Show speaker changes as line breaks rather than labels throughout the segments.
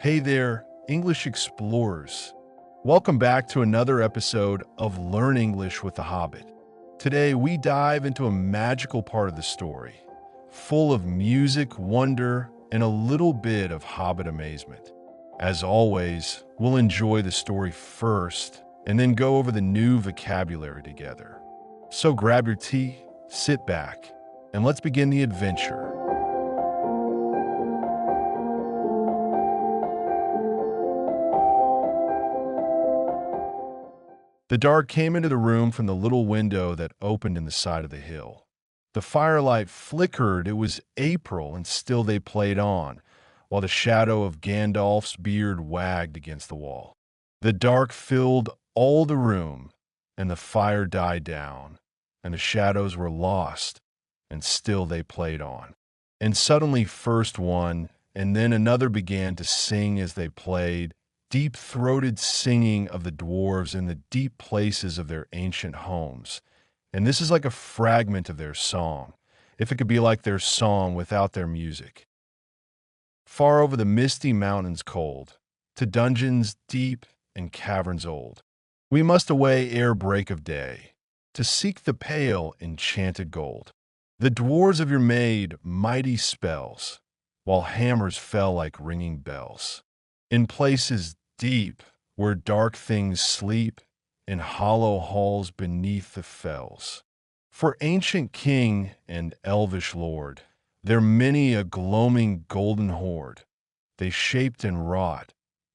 Hey there, English explorers. Welcome back to another episode of Learn English with the Hobbit. Today, we dive into a magical part of the story, full of music, wonder, and a little bit of Hobbit amazement. As always, we'll enjoy the story first and then go over the new vocabulary together. So grab your tea, sit back, and let's begin the adventure. The dark came into the room from the little window that opened in the side of the hill. The firelight flickered. It was April, and still they played on, while the shadow of Gandalf's beard wagged against the wall. The dark filled all the room, and the fire died down, and the shadows were lost, and still they played on. And suddenly first one, and then another began to sing as they played, deep-throated singing of the dwarves in the deep places of their ancient homes. And this is like a fragment of their song, if it could be like their song without their music. Far over the misty mountains cold, to dungeons deep and caverns old, we must away ere break of day, to seek the pale enchanted gold. The dwarves of your made mighty spells, while hammers fell like ringing bells. In places deep, where dark things sleep, in hollow halls beneath the fells. For ancient king and elvish lord, there many a gloaming golden hoard, they shaped and wrought,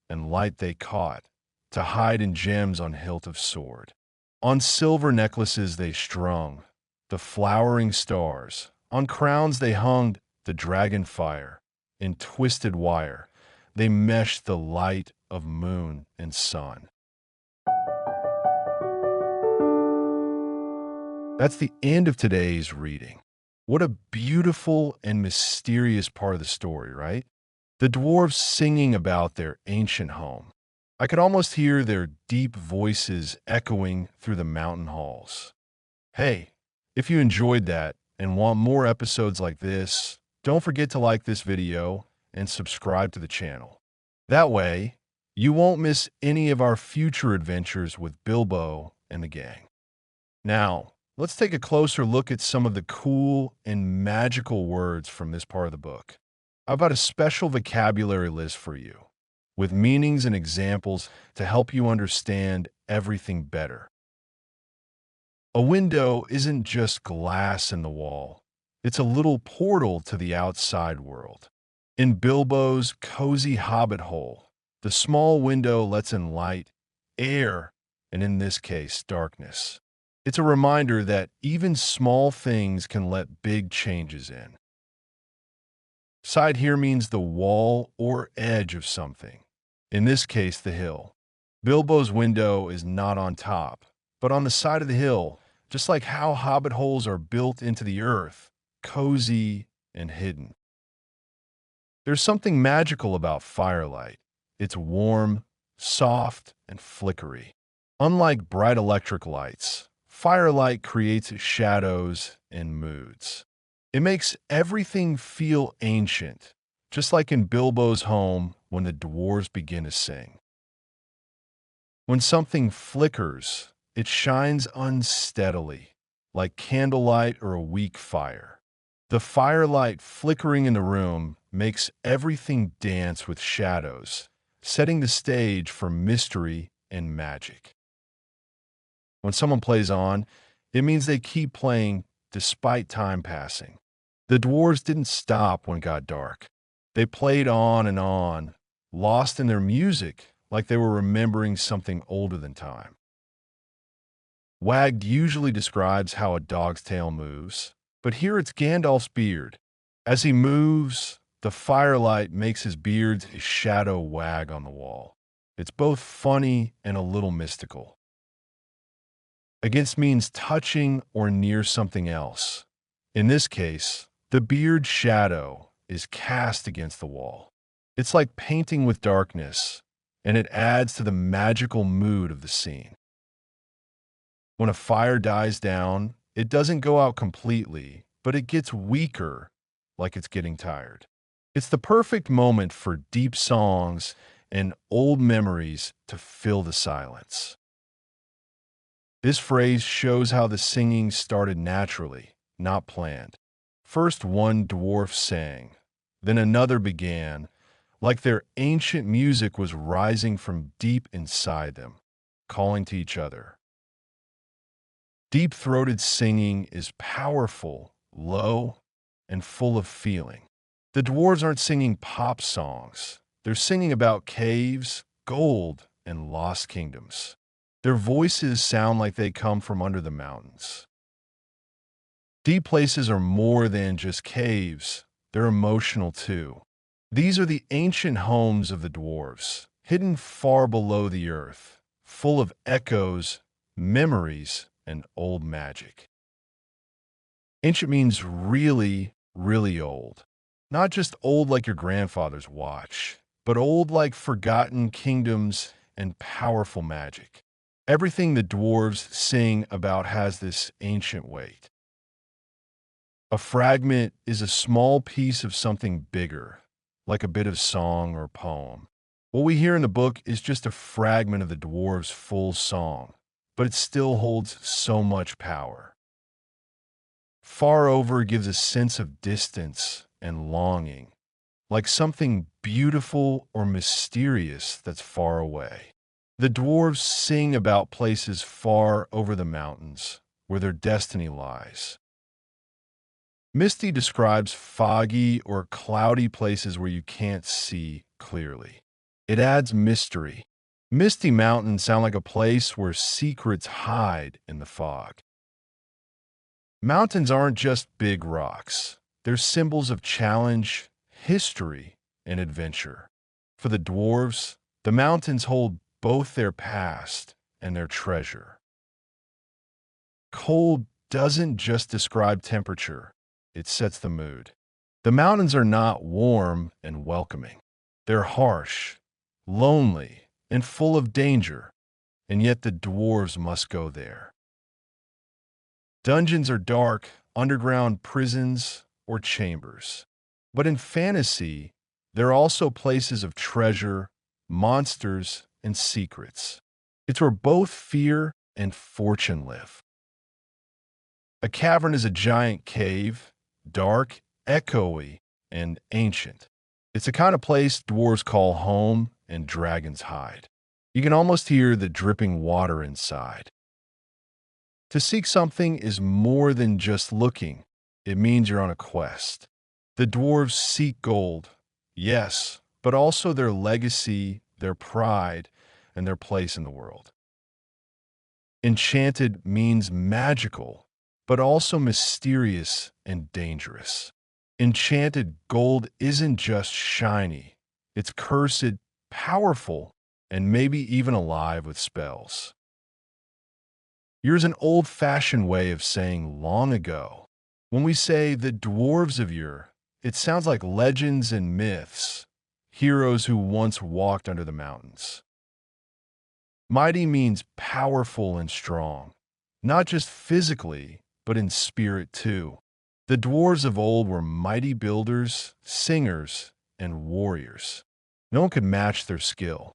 and light they caught, to hide in gems on hilt of sword. On silver necklaces they strung the flowering stars, on crowns they hung the dragon fire, in twisted wire they meshed the light of moon and sun. That's the end of today's reading. What a beautiful and mysterious part of the story, right? The dwarves singing about their ancient home. I could almost hear their deep voices echoing through the mountain halls. Hey, if you enjoyed that and want more episodes like this, don't forget to like this video and subscribe to the channel. That way, you won't miss any of our future adventures with Bilbo and the gang. Now, let's take a closer look at some of the cool and magical words from this part of the book. I've got a special vocabulary list for you, with meanings and examples to help you understand everything better. A window isn't just glass in the wall. It's a little portal to the outside world. In Bilbo's cozy hobbit hole, the small window lets in light, air, and in this case, darkness. It's a reminder that even small things can let big changes in. Side here means the wall or edge of something. In this case, the hill. Bilbo's window is not on top, but on the side of the hill, just like how hobbit holes are built into the earth, cozy and hidden. There's something magical about firelight. It's warm, soft, and flickery. Unlike bright electric lights, firelight creates shadows and moods. It makes everything feel ancient, just like in Bilbo's home when the dwarves begin to sing. When something flickers, it shines unsteadily, like candlelight or a weak fire. The firelight flickering in the room makes everything dance with shadows, setting the stage for mystery and magic. When someone plays on, it means they keep playing despite time passing. The dwarves didn't stop when it got dark. They played on, lost in their music like they were remembering something older than time. Wagged usually describes how a dog's tail moves, but here it's Gandalf's beard. As he moves, the firelight makes his beard's shadow wag on the wall. It's both funny and a little mystical. Against means touching or near something else. In this case, the beard's shadow is cast against the wall. It's like painting with darkness, and it adds to the magical mood of the scene. When a fire dies down, it doesn't go out completely, but it gets weaker, like it's getting tired. It's the perfect moment for deep songs and old memories to fill the silence. This phrase shows how the singing started naturally, not planned. First one dwarf sang, then another began, like their ancient music was rising from deep inside them, calling to each other. Deep-throated singing is powerful, low, and full of feeling. The dwarves aren't singing pop songs. They're singing about caves, gold, and lost kingdoms. Their voices sound like they come from under the mountains. Deep places are more than just caves. They're emotional too. These are the ancient homes of the dwarves, hidden far below the earth, full of echoes, memories, and old magic. Ancient means really, really old. Not just old like your grandfather's watch, but old like forgotten kingdoms and powerful magic. Everything the dwarves sing about has this ancient weight. A fragment is a small piece of something bigger, like a bit of song or poem. What we hear in the book is just a fragment of the dwarves' full song, but it still holds so much power. Far over gives a sense of distance and longing, like something beautiful or mysterious that's far away. The dwarves sing about places far over the mountains, where their destiny lies. Misty describes foggy or cloudy places where you can't see clearly. It adds mystery. Misty mountains sound like a place where secrets hide in the fog. Mountains aren't just big rocks. They're symbols of challenge, history, and adventure. For the dwarves, the mountains hold both their past and their treasure. Cold doesn't just describe temperature, it sets the mood. The mountains are not warm and welcoming. They're harsh, lonely, and full of danger, and yet the dwarves must go there. Dungeons are dark, underground prisons, or chambers. But in fantasy, there are also places of treasure, monsters, and secrets. It's where both fear and fortune live. A cavern is a giant cave, dark, echoey, and ancient. It's the kind of place dwarves call home and dragons hide. You can almost hear the dripping water inside. To seek something is more than just looking. It means you're on a quest. The dwarves seek gold, yes, but also their legacy, their pride, and their place in the world. Enchanted means magical, but also mysterious and dangerous. Enchanted gold isn't just shiny, it's cursed, powerful, and maybe even alive with spells. Yours an old-fashioned way of saying long ago. When we say the dwarves of yore, it sounds like legends and myths, heroes who once walked under the mountains. Mighty means powerful and strong, not just physically, but in spirit too. The dwarves of old were mighty builders, singers, and warriors. No one could match their skill.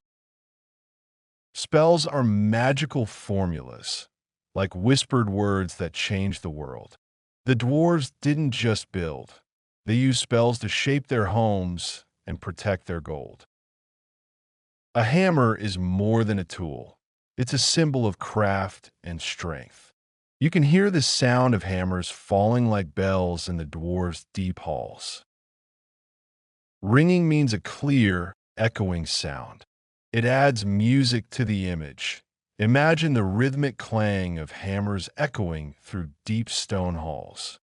Spells are magical formulas, like whispered words that change the world. The dwarves didn't just build. They used spells to shape their homes and protect their gold. A hammer is more than a tool. It's a symbol of craft and strength. You can hear the sound of hammers falling like bells in the dwarves' deep halls. Ringing means a clear, echoing sound. It adds music to the image. Imagine the rhythmic clang of hammers echoing through deep stone halls.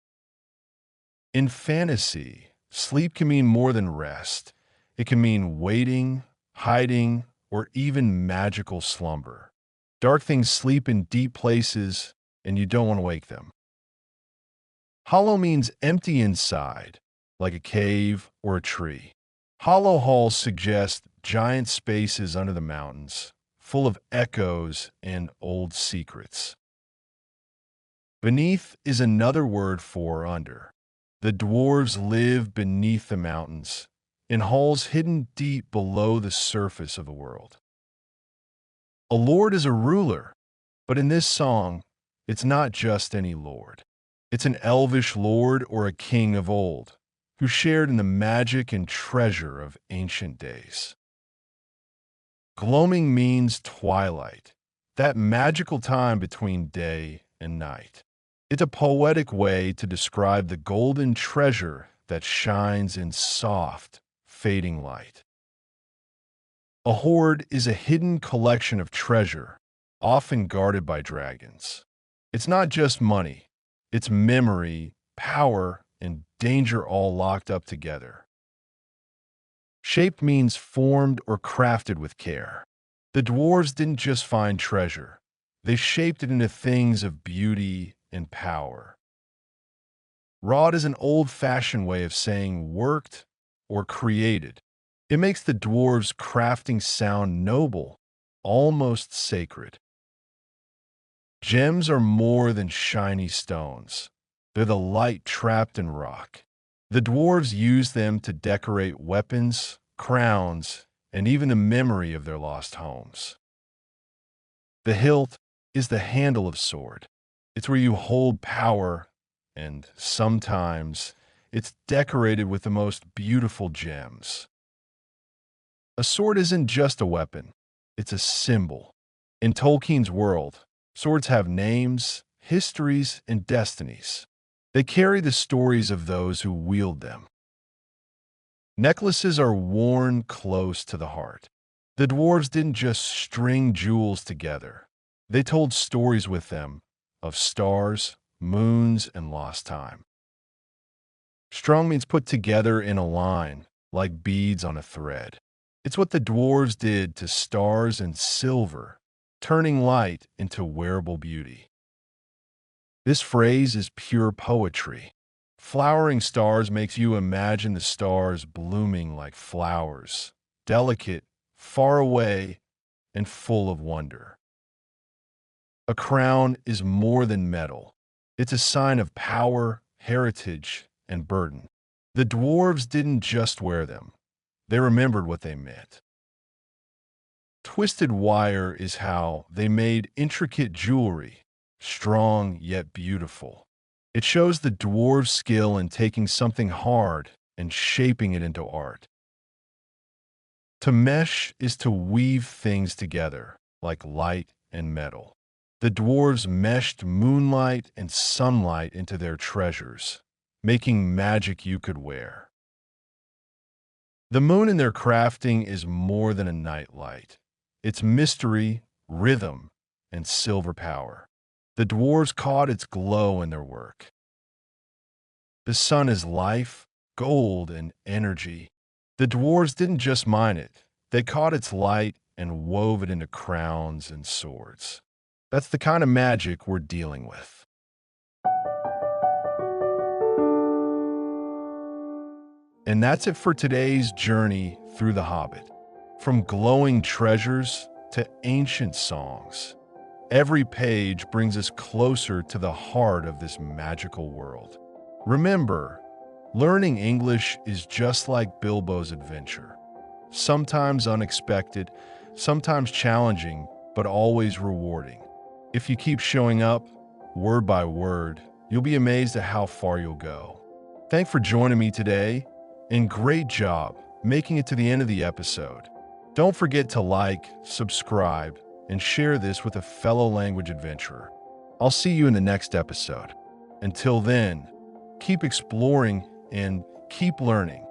In fantasy, sleep can mean more than rest. It can mean waiting, hiding, or even magical slumber. Dark things sleep in deep places, and you don't want to wake them. Hollow means empty inside, like a cave or a tree. Hollow halls suggest giant spaces under the mountains, full of echoes and old secrets. Beneath is another word for under. The dwarves live beneath the mountains, in halls hidden deep below the surface of the world. A lord is a ruler, but in this song, it's not just any lord. It's an elvish lord or a king of old, who shared in the magic and treasure of ancient days. Gloaming means twilight, that magical time between day and night. It's a poetic way to describe the golden treasure that shines in soft, fading light. A hoard is a hidden collection of treasure, often guarded by dragons. It's not just money, it's memory, power, and danger all locked up together. Shaped means formed or crafted with care. The dwarves didn't just find treasure, they shaped it into things of beauty and power. Wrought is an old-fashioned way of saying worked or created. It makes the dwarves' crafting sound noble, almost sacred. Gems are more than shiny stones. They're the light trapped in rock. The dwarves used them to decorate weapons, crowns, and even the memory of their lost homes. The hilt is the handle of sword. It's where you hold power, and sometimes it's decorated with the most beautiful gems. A sword isn't just a weapon, it's a symbol. In Tolkien's world, swords have names, histories, and destinies. They carry the stories of those who wield them. Necklaces are worn close to the heart. The dwarves didn't just string jewels together. They told stories with them of stars, moons, and lost time. Strung means put together in a line, like beads on a thread. It's what the dwarves did to stars and silver, turning light into wearable beauty. This phrase is pure poetry. Flowering stars makes you imagine the stars blooming like flowers, delicate, far away, and full of wonder. A crown is more than metal. It's a sign of power, heritage, and burden. The dwarves didn't just wear them. They remembered what they meant. Twisted wire is how they made intricate jewelry, strong yet beautiful. It shows the dwarves' skill in taking something hard and shaping it into art. To mesh is to weave things together, like light and metal. The dwarves meshed moonlight and sunlight into their treasures, making magic you could wear. The moon in their crafting is more than a nightlight. It's mystery, rhythm, and silver power. The dwarves caught its glow in their work. The sun is life, gold, and energy. The dwarves didn't just mine it. They caught its light and wove it into crowns and swords. That's the kind of magic we're dealing with. And that's it for today's journey through the Hobbit. From glowing treasures to ancient songs, every page brings us closer to the heart of this magical world. Remember, learning English is just like Bilbo's adventure. Sometimes unexpected, sometimes challenging, but always rewarding. If you keep showing up, word by word, you'll be amazed at how far you'll go. Thanks for joining me today, and great job making it to the end of the episode. Don't forget to like, subscribe, and share this with a fellow language adventurer. I'll see you in the next episode. Until then, keep exploring and keep learning.